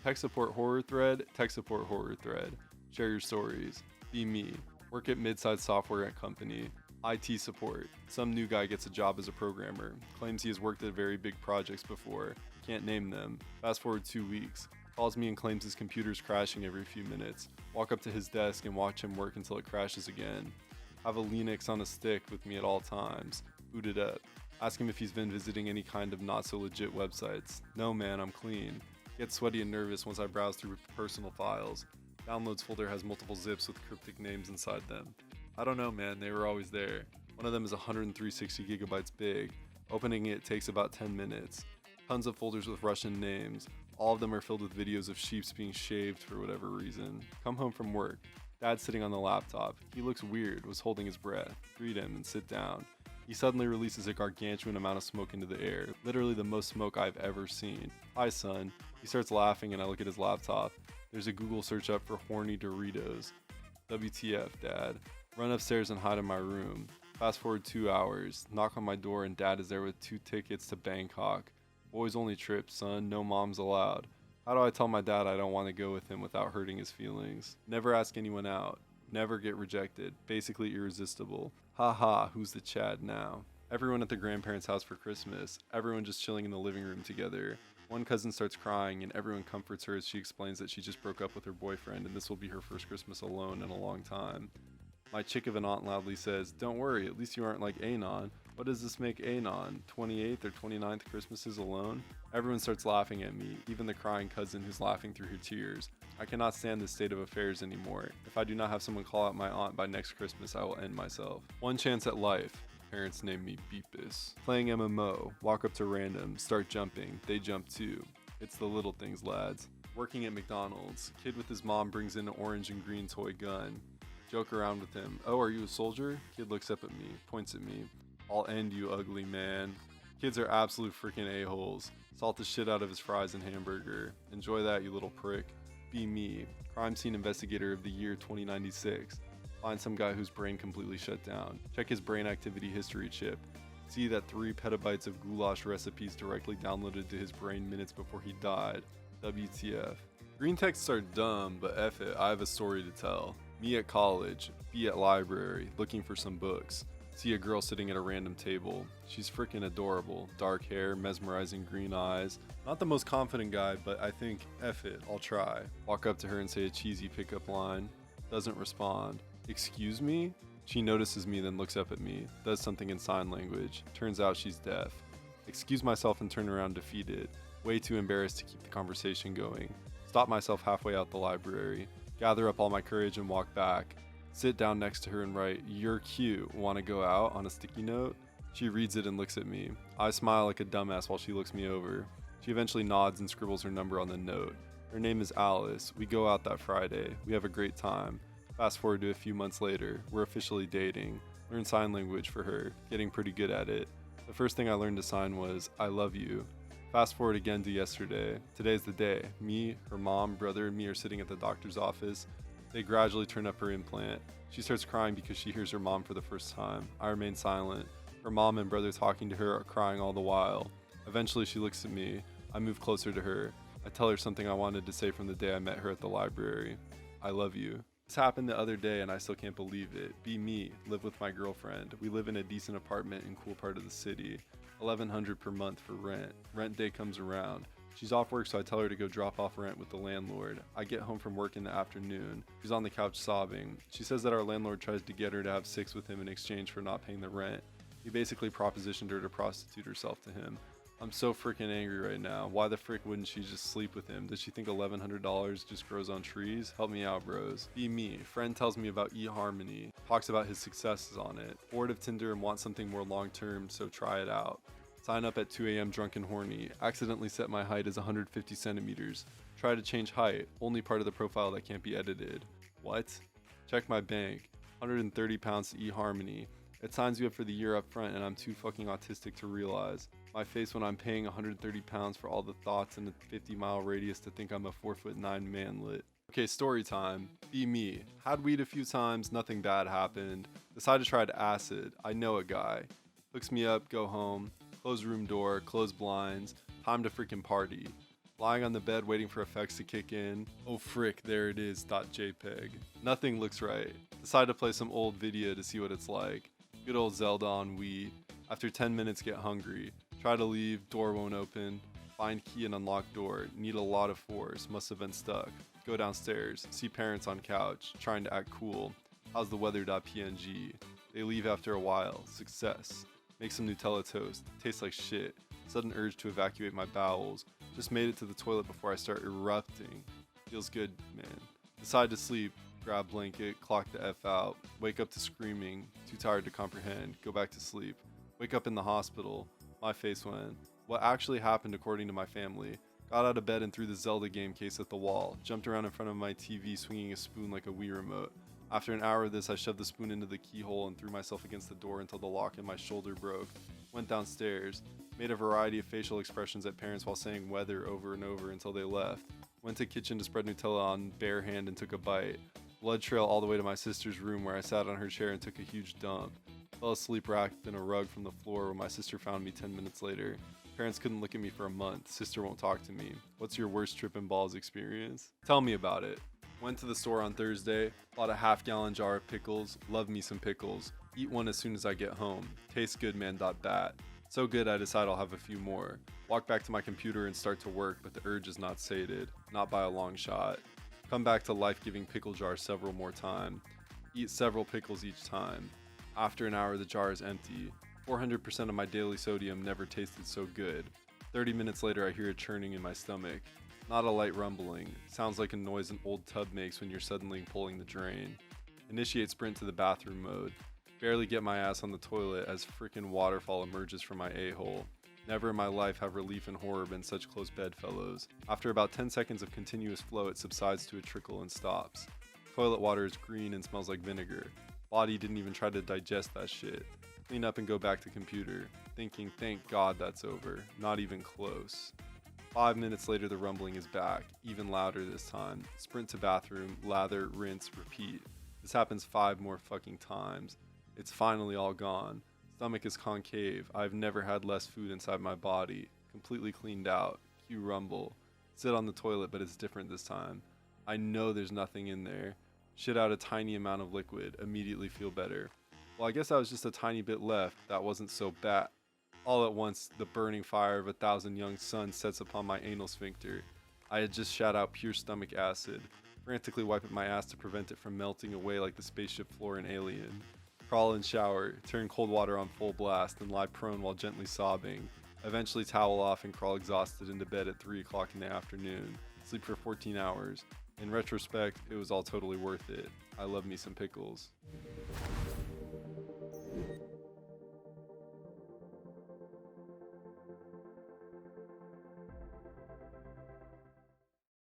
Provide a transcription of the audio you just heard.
Tech support horror thread, tech support horror thread. Share your stories. Be me. Work at mid-sized software company. IT support. Some new guy gets a job as a programmer. Claims he has worked at very big projects before. Can't name them. Fast forward 2 weeks. Calls me and claims his computer's crashing every few minutes. Walk up to his desk and watch him work until it crashes again. Have a Linux on a stick with me at all times. Boot it up. Ask him if he's been visiting any kind of not so legit websites. No man, I'm clean. Get sweaty and nervous once I browse through personal files. Downloads folder has multiple zips with cryptic names inside them. I don't know man, they were always there. One of them is 10360 gigabytes big. Opening it takes about 10 minutes. Tons of folders with Russian names. All of them are filled with videos of sheeps being shaved for whatever reason. Come home from work. Dad's sitting on the laptop. He looks weird, was holding his breath. Greet him and sit down. He suddenly releases a gargantuan amount of smoke into the air. Literally the most smoke I've ever seen. Hi son. He starts laughing and I look at his laptop. There's a Google search up for horny Doritos. WTF, Dad. Run upstairs and hide in my room. Fast forward 2 hours. Knock on my door and Dad is there with 2 tickets to Bangkok. Boys only trip, son. No moms allowed. How do I tell my dad I don't want to go with him without hurting his feelings? Never ask anyone out. Never get rejected. Basically irresistible. Haha, who's the Chad now? Everyone at the grandparents' house for Christmas. Everyone just chilling in the living room together. One cousin starts crying and everyone comforts her as she explains that she just broke up with her boyfriend and this will be her first Christmas alone in a long time. My chick of an aunt loudly says, "Don't worry, at least you aren't like Anon. What does this make Anon? 28th or 29th Christmases alone?" Everyone starts laughing at me, even the crying cousin who's laughing through her tears. I cannot stand this state of affairs anymore. If I do not have someone call out my aunt by next Christmas, I will end myself. One chance at life. Parents name me Beepus. Playing MMO, walk up to random, start jumping, they jump too. It's the little things, lads. Working at McDonald's, kid with his mom brings in an orange and green toy gun. Joke around with him. "Oh, are you a soldier?" Kid looks up at me, points at me. "I'll end you, ugly man." Kids are absolute freaking a-holes. Salt the shit out of his fries and hamburger. Enjoy that, you little prick. Be me. Crime scene investigator of the year 2096. Find some guy whose brain completely shut down. Check his brain activity history chip. See that 3 petabytes of goulash recipes directly downloaded to his brain minutes before he died. WTF. Greentexts are dumb, but F it, I have a story to tell. Me at college, B at library, looking for some books. See a girl sitting at a random table. She's freaking adorable. Dark hair, mesmerizing green eyes. Not the most confident guy, but I think, F it, I'll try. Walk up to her and say a cheesy pickup line. Doesn't respond. Excuse me? She notices me, then looks up at me. Does something in sign language. Turns out she's deaf. Excuse myself and turn around defeated. Way too embarrassed to keep the conversation going. Stop myself halfway out the library. Gather up all my courage and walk back. Sit down next to her and write, "You're cute, wanna go out?" on a sticky note. She reads it and looks at me. I smile like a dumbass while she looks me over. She eventually nods and scribbles her number on the note. Her name is Alice. We go out that Friday. We have a great time. Fast forward to a few months later. We're officially dating. Learn sign language for her. Getting pretty good at it. The first thing I learned to sign was, "I love you." Fast forward again to yesterday. Today's the day. Me, her mom, brother, and me are sitting at the doctor's office. They gradually turn up her implant. She starts crying because she hears her mom for the first time. I remain silent. Her mom and brother talking to her are crying all the while. Eventually she looks at me. I move closer to her. I tell her something I wanted to say from the day I met her at the library. I love you. This happened the other day and I still can't believe it. Be me, live with my girlfriend. We live in a decent apartment in cool part of the city. $1,100 per month for rent. Rent day comes around. She's off work, so I tell her to go drop off rent with the landlord. I get home from work in the afternoon. She's on the couch sobbing. She says that our landlord tries to get her to have sex with him in exchange for not paying the rent. He basically propositioned her to prostitute herself to him. I'm so freaking angry right now. Why the frick wouldn't she just sleep with him? Does she think $1,100 just grows on trees? Help me out, bros. Be me. Friend tells me about eHarmony. Talks about his successes on it. Bored of Tinder and want something more long term, so try it out. Sign up at 2 a.m. drunk and horny. Accidentally set my height as 150 centimeters. Try to change height. Only part of the profile that can't be edited. What? Check my bank. 130 pounds to eHarmony. It signs you up for the year up front and I'm too fucking autistic to realize. My face when I'm paying 130 pounds for all the thoughts in a 50-mile radius to think I'm a 4'9" manlet. Okay, story time. Be me. Had weed a few times, nothing bad happened. Decided to try acid. I know a guy. Hooks me up, go home. Close room door, close blinds. Time to freaking party. Lying on the bed waiting for effects to kick in. Oh frick, there it is, .jpeg. Nothing looks right. Decide to play some old video to see what it's like. Good old Zelda on Wii. After 10 minutes get hungry. Try to leave, door won't open. Find key and unlock door. Need a lot of force, must have been stuck. Go downstairs, see parents on couch, trying to act cool. How's the weather.png? They leave after a while. Success. Make some Nutella toast. Tastes like shit. Sudden urge to evacuate my bowels. Just made it to the toilet before I start erupting. Feels good, man. Decide to sleep. Grab blanket. Clock the F out. Wake up to screaming. Too tired to comprehend. Go back to sleep. Wake up in the hospital. My face went. What actually happened according to my family? Got out of bed and threw the Zelda game case at the wall. Jumped around in front of my TV swinging a spoon like a Wii remote. After an hour of this, I shoved the spoon into the keyhole and threw myself against the door until the lock in my shoulder broke. Went downstairs. Made a variety of facial expressions at parents while saying weather over and over until they left. Went to kitchen to spread Nutella on bare hand and took a bite. Blood trail all the way to my sister's room where I sat on her chair and took a huge dump. Fell asleep wrapped in a rug from the floor where my sister found me 10 minutes later. Parents couldn't look at me for a month. Sister won't talk to me. What's your worst tripping balls experience? Tell me about it. Went to the store on Thursday. Bought a half-gallon jar of pickles. Love me some pickles. Eat one as soon as I get home. Tastes good, man. Bat. So good I decide I'll have a few more. Walk back to my computer and start to work, but the urge is not sated. Not by a long shot. Come back to life-giving pickle jar several more times. Eat several pickles each time. After an hour the jar is empty. 400% of my daily sodium never tasted so good. 30 minutes later I hear a churning in my stomach. Not a light rumbling. Sounds like a noise an old tub makes when you're suddenly pulling the drain. Initiate sprint to the bathroom mode. Barely get my ass on the toilet as frickin' waterfall emerges from my a-hole. Never in my life have relief and horror been such close bedfellows. After about 10 seconds of continuous flow, it subsides to a trickle and stops. Toilet water is green and smells like vinegar. Body didn't even try to digest that shit. Clean up and go back to computer. Thinking, thank God that's over. Not even close. 5 minutes later, the rumbling is back, even louder this time. Sprint to bathroom, lather, rinse, repeat. This happens 5 more fucking times. It's finally all gone. Stomach is concave. I've never had less food inside my body. Completely cleaned out. Cue rumble. Sit on the toilet, but it's different this time. I know there's nothing in there. Shit out a tiny amount of liquid. Immediately feel better. Well, I guess that was just a tiny bit left. That wasn't so bad. All at once, the burning fire of 1,000 young suns sets upon my anal sphincter. I had just shat out pure stomach acid. Frantically wiping my ass to prevent it from melting away like the spaceship floor in Alien. Crawl and shower, turn cold water on full blast, and lie prone while gently sobbing. Eventually towel off and crawl exhausted into bed at 3 o'clock in the afternoon. Sleep for 14 hours. In retrospect, it was all totally worth it. I love me some pickles.